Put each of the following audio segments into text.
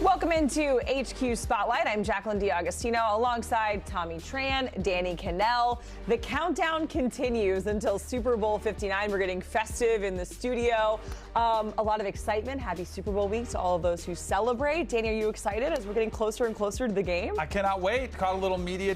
Welcome into HQ Spotlight. I'm Jacqueline D'Agostino alongside Tommy Tran, Danny Kanell. The countdown continues until Super Bowl 59. We're getting festive in the studio. A lot of excitement. Happy Super Bowl week to all of those who celebrate. Danny, are you excited as we're getting closer and closer to the game? I cannot wait. Caught a little media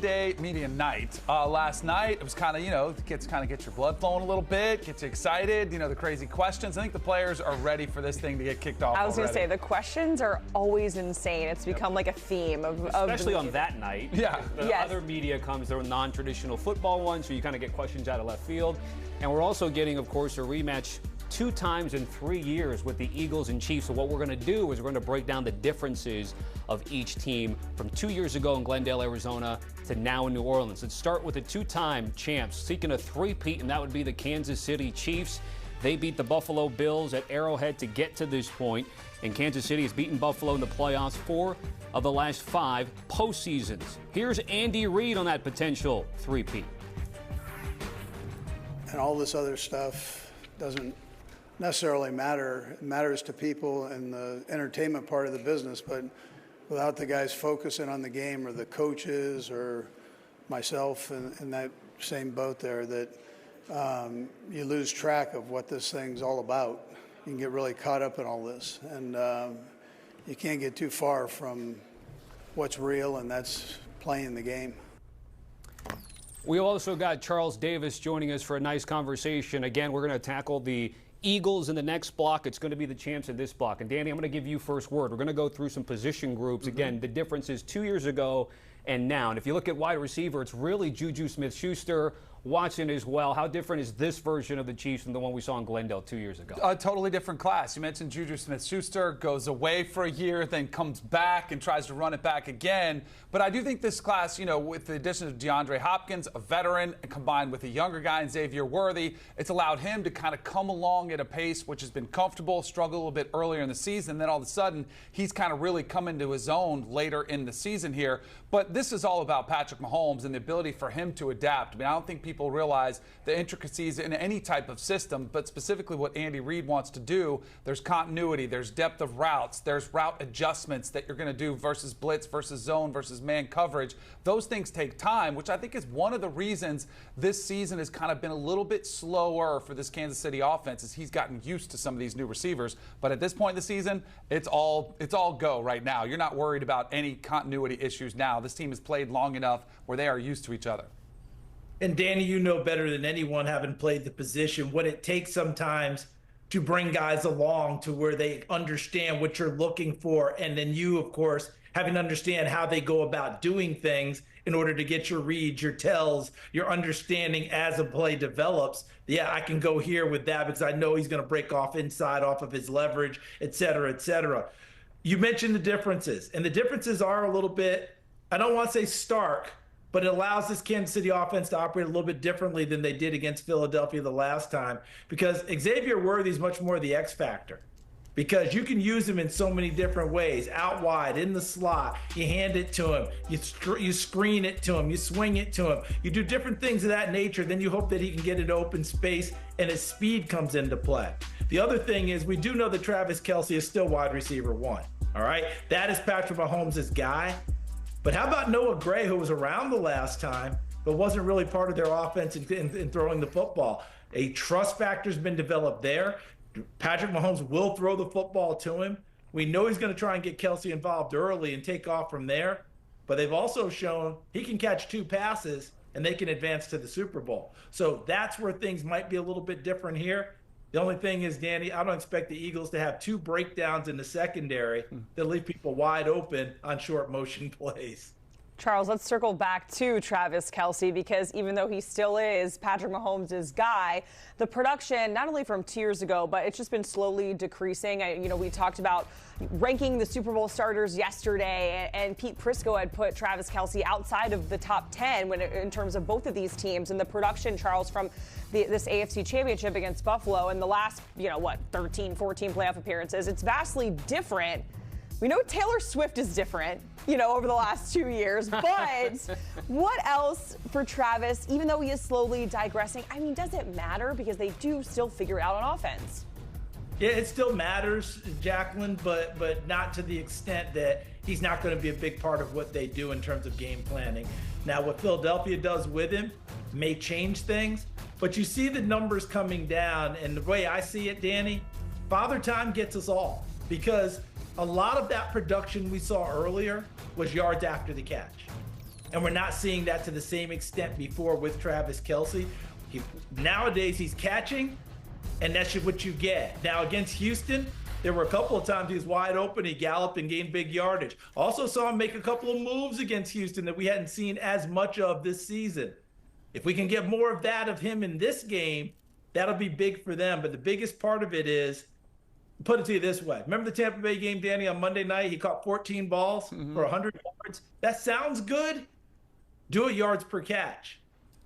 night last night. It was kind of, gets your blood flowing a little bit, gets you excited. The crazy questions. I think the players are ready for this thing to get kicked off. I was going to say, the questions are always insane. It's become like a theme of especially on that night. Yeah. The other media comes, they're non-traditional football ones, so you kind of get questions out of left field. And we're also getting, of course, a rematch 2 times in 3 years with the Eagles and Chiefs. So what we're going to do is we're going to break down the differences of each team from 2 years ago in Glendale, Arizona to now in New Orleans. Let's start with the 2-time champs seeking a three-peat, and that would be the Kansas City Chiefs. They beat the Buffalo Bills at Arrowhead to get to this point. And Kansas City has beaten Buffalo in the playoffs 4 of the last 5 postseasons. Here's Andy Reid on that potential three-peat. And all this other stuff doesn't necessarily matter. It matters to people in the entertainment part of the business, but without the guys focusing on the game, or the coaches, or myself in that same boat there, that you lose track of what this thing's all about. You can get really caught up in all this, and you can't get too far from what's real, and that's playing the game. We also got Charles Davis joining us for a nice conversation. Again, we're going to tackle the Eagles in the next block. It's going to be the champs in this block. And Danny, I'm going to give you first word. We're going to go through some position groups. Again, the difference is 2 years ago and now. And if you look at wide receiver, it's really Juju Smith-Schuster, Watson as well. How different is this version of the Chiefs from the one we saw in Glendale 2 years ago? A totally different class. You mentioned Juju Smith-Schuster goes away for a year, then comes back and tries to run it back again. But I do think this class, with the addition of DeAndre Hopkins, a veteran, combined with a younger guy in Xavier Worthy, it's allowed him to kind of come along at a pace which has been comfortable, struggle a little bit earlier in the season. Then all of a sudden, he's kind of really come into his own later in the season here. But this is all about Patrick Mahomes and the ability for him to adapt. I mean, I don't think people realize the intricacies in any type of system, but specifically what Andy Reid wants to do. There's continuity, there's depth of routes, there's route adjustments that you're going to do versus blitz, versus zone, versus man coverage. Those things take time, which I think is one of the reasons this season has kind of been a little bit slower for this Kansas City offense, as he's gotten used to some of these new receivers. But at this point in the season, it's all go right now. You're not worried about any continuity issues now. This team has played long enough where they are used to each other. And Danny, you know better than anyone, having played the position, what it takes sometimes to bring guys along to where they understand what you're looking for. And then you, of course, having to understand how they go about doing things in order to get your reads, your tells, your understanding as a play develops. Yeah, I can go here with that because I know he's going to break off inside off of his leverage, et cetera, et cetera. You mentioned the differences, and the differences are a little bit, I don't want to say stark, but it allows this Kansas City offense to operate a little bit differently than they did against Philadelphia the last time, because Xavier Worthy is much more the X factor, because you can use him in so many different ways. Out wide, in the slot, you hand it to him, you screen it to him, you swing it to him, you do different things of that nature. Then you hope that he can get into open space and his speed comes into play. The other thing is, we do know that Travis Kelce is still wide receiver 1. All right, that is Patrick Mahomes' guy. But how about Noah Gray, who was around the last time, but wasn't really part of their offense in throwing the football? A trust factor's been developed there. Patrick Mahomes will throw the football to him. We know he's going to try and get Kelce involved early and take off from there. But they've also shown he can catch 2 passes and they can advance to the Super Bowl. So that's where things might be a little bit different here. The only thing is, Danny, I don't expect the Eagles to have 2 breakdowns in the secondary that leave people wide open on short motion plays. Charles, let's circle back to Travis Kelce, because even though he still is Patrick Mahomes' guy, the production, not only from 2 years ago, but it's just been slowly decreasing. We talked about ranking the Super Bowl starters yesterday, and Pete Prisco had put Travis Kelce outside of the top 10 in terms of both of these teams. And the production, Charles, from this AFC Championship against Buffalo and the last, 13, 14 playoff appearances, it's vastly different. We know Taylor Swift is different, over the last 2 years, but what else for Travis, even though he is slowly digressing? I mean, does it matter? Because they do still figure it out on offense. Yeah, it still matters, Jacqueline, but not to the extent that he's not going to be a big part of what they do in terms of game planning. Now, what Philadelphia does with him may change things, but you see the numbers coming down, and the way I see it, Danny, Father Time gets us all, because a lot of that production we saw earlier was yards after the catch. And we're not seeing that to the same extent before with Travis Kelce. Nowadays, he's catching, and that's what you get. Now, against Houston, there were a couple of times he was wide open, he galloped and gained big yardage. Also saw him make a couple of moves against Houston that we hadn't seen as much of this season. If we can get more of that of him in this game, that'll be big for them. But the biggest part of it is, put it to you this way. Remember the Tampa Bay game, Danny, on Monday night? He caught 14 balls for 100 yards. That sounds good. Do it yards per catch.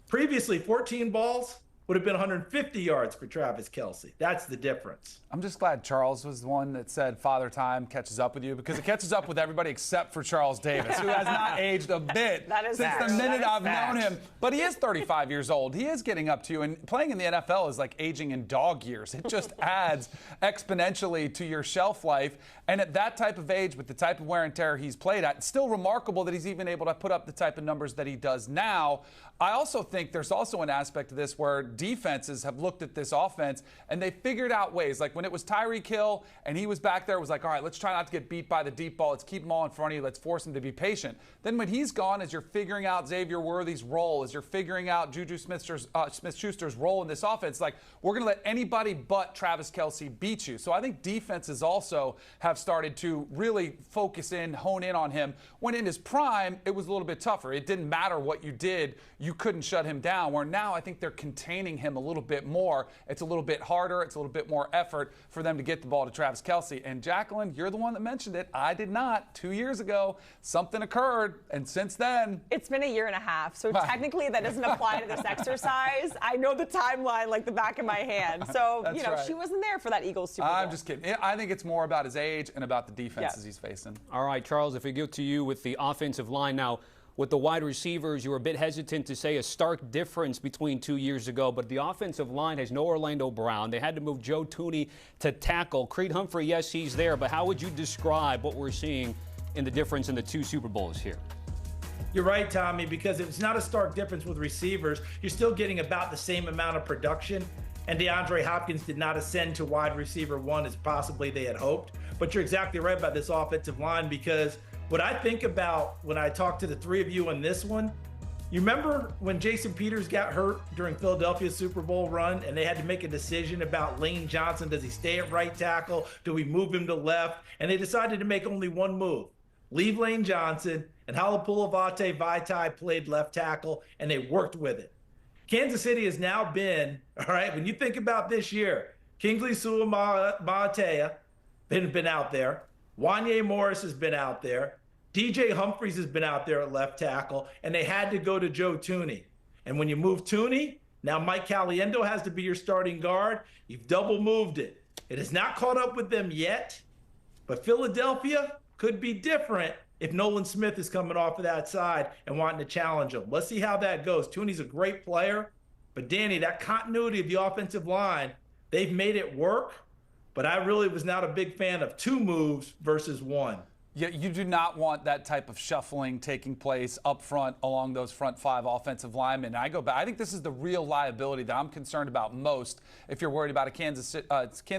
Previously, 14 balls would have been 150 yards for Travis Kelce. That's the difference. I'm just glad Charles was the one that said Father Time catches up with you, because it catches up with everybody except for Charles Davis, who has not aged a bit since the minute I've known him. But he is 35 years old. He is getting up to you, and playing in the NFL is like aging in dog years. It just adds exponentially to your shelf life. And at that type of age, with the type of wear and tear he's played at, it's still remarkable that he's even able to put up the type of numbers that he does now. I also think there's also an aspect of this where defenses have looked at this offense and they figured out ways. Like when it was Tyreek Hill and he was back there, it was like, all right, let's try not to get beat by the deep ball. Let's keep them all in front of you. Let's force them to be patient. Then when he's gone, as you're figuring out Xavier Worthy's role, as you're figuring out Juju Smith-Schuster's role in this offense, like, we're going to let anybody but Travis Kelce beat you. So I think defenses also have started to really focus in, hone in on him. When in his prime, it was a little bit tougher. It didn't matter what you did. You couldn't shut him down, where now I think they're containing him a little bit more. It's a little bit harder. It's a little bit more effort for them to get the ball to Travis Kelce. And Jacqueline, you're the one that mentioned it. I did not. 2 years ago, something occurred, and since then... It's been a year and a half, so technically that doesn't apply to this exercise. I know the timeline like the back of my hand. So, That's right. She wasn't there for that Eagles Super Bowl. I'm just kidding. I think it's more about his age and about the defenses he's facing. All right, Charles, if we go to you with the offensive line now, with the wide receivers, you were a bit hesitant to say a stark difference between 2 years ago, but the offensive line has no Orlando Brown. They had to move Joe Thuney to tackle. Creed Humphrey, yes, he's there, but how would you describe what we're seeing in the difference in the two Super Bowls here? You're right, Tommy, because it's not a stark difference with receivers. You're still getting about the same amount of production, and DeAndre Hopkins did not ascend to wide receiver one as possibly they had hoped. But you're exactly right about this offensive line, because what I think about when I talk to the three of you on this one, you remember when Jason Peters got hurt during Philadelphia's Super Bowl run and they had to make a decision about Lane Johnson? Does he stay at right tackle? Do we move him to left? And they decided to make only one move. Leave Lane Johnson, and Halapoulivaati Vaitai played left tackle, and they worked with it. Kansas City has now been, all right, when you think about this year, Kingsley Suamataia been out there. Wanye Morris has been out there. DJ Humphries has been out there at left tackle, and they had to go to Joe Thuney. And when you move Thuney, now Mike Caliendo has to be your starting guard. You've double moved it. It has not caught up with them yet, but Philadelphia could be different if Nolan Smith is coming off of that side and wanting to challenge him. Let's see how that goes. Thuney's a great player, but Danny, that continuity of the offensive line, they've made it work. But I really was not a big fan of two moves versus one. Yeah, you do not want that type of shuffling taking place up front along those front five offensive linemen. And I go back. I think this is the real liability that I'm concerned about most if you're worried about a Kansas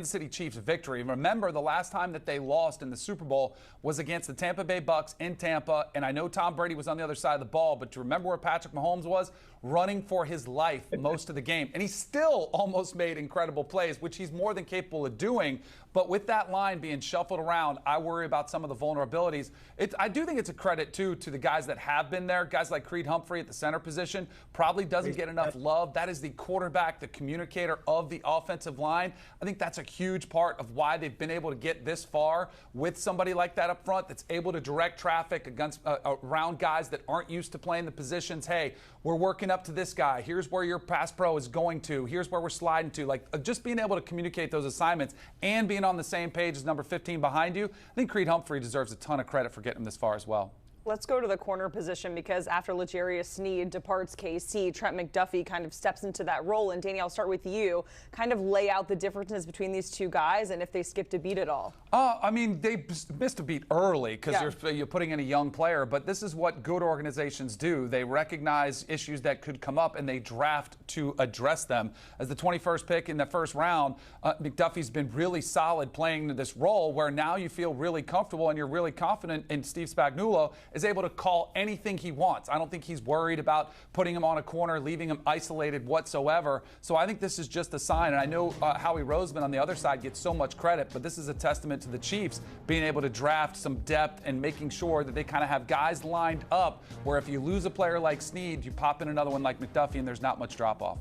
City Chiefs victory. Remember, the last time that they lost in the Super Bowl was against the Tampa Bay Bucks in Tampa. And I know Tom Brady was on the other side of the ball, but do you remember where Patrick Mahomes was? Running for his life most of the game. And he still almost made incredible plays, which he's more than capable of doing. But with that line being shuffled around, I worry about some of the vulnerabilities. I do think it's a credit, too, to the guys that have been there. Guys like Creed Humphrey at the center position probably doesn't get enough love. That is the quarterback, the communicator of the offensive line. I think that's a huge part of why they've been able to get this far with somebody like that up front that's able to direct traffic against around guys that aren't used to playing the positions. Hey, we're working up to this guy. Here's where your pass pro is going to. Here's where we're sliding to. Like, just being able to communicate those assignments and being on the same page as number 15 behind you. I think Creed Humphrey deserves a ton of credit for getting him this far as well. Let's go to the corner position because after L'Jarius Sneed departs KC, Trent McDuffie kind of steps into that role. And Danny, I'll start with you. Kind of lay out the differences between these two guys and if they skipped a beat at all. I mean, they missed a beat early because you're putting in a young player. But this is what good organizations do. They recognize issues that could come up and they draft to address them. As the 21st pick in the first round, McDuffie's been really solid playing this role where now you feel really comfortable and you're really confident in Steve Spagnuolo is able to call anything he wants. I don't think he's worried about putting him on a corner, leaving him isolated whatsoever. So I think this is just a sign. And I know Howie Roseman on the other side gets so much credit, but this is a testament to the Chiefs being able to draft some depth and making sure that they kind of have guys lined up where if you lose a player like Sneed, you pop in another one like McDuffie and there's not much drop off.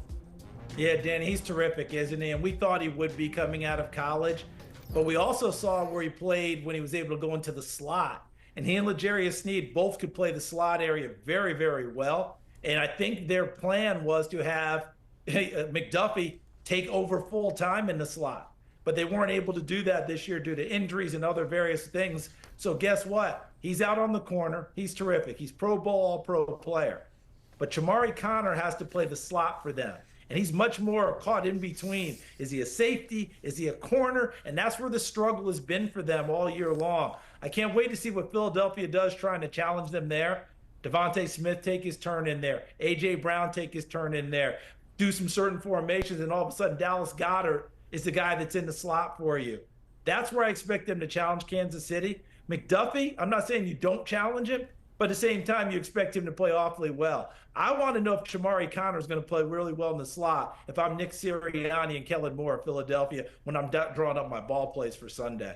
Yeah, Danny, he's terrific, isn't he? And we thought he would be coming out of college, but we also saw where he played when he was able to go into the slot. And he and L'Jarius Sneed both could play the slot area very, very well. And I think their plan was to have McDuffie take over full time in the slot. But they weren't able to do that this year due to injuries and other various things. So guess what? He's out on the corner. He's terrific. He's Pro Bowl, All-Pro player. But Chamari Connor has to play the slot for them. And he's much more caught in between. Is he a safety? Is he a corner? And that's where the struggle has been for them all year long. I can't wait to see what Philadelphia does trying to challenge them there. Devontae Smith take his turn in there. A.J. Brown take his turn in there. Do some certain formations, and all of a sudden Dallas Goedert is the guy that's in the slot for you. That's where I expect them to challenge Kansas City. McDuffie, I'm not saying you don't challenge him, but at the same time, you expect him to play awfully well. I want to know if Chamari Connor is going to play really well in the slot if I'm Nick Sirianni and Kellen Moore of Philadelphia when I'm drawing up my ball plays for Sunday.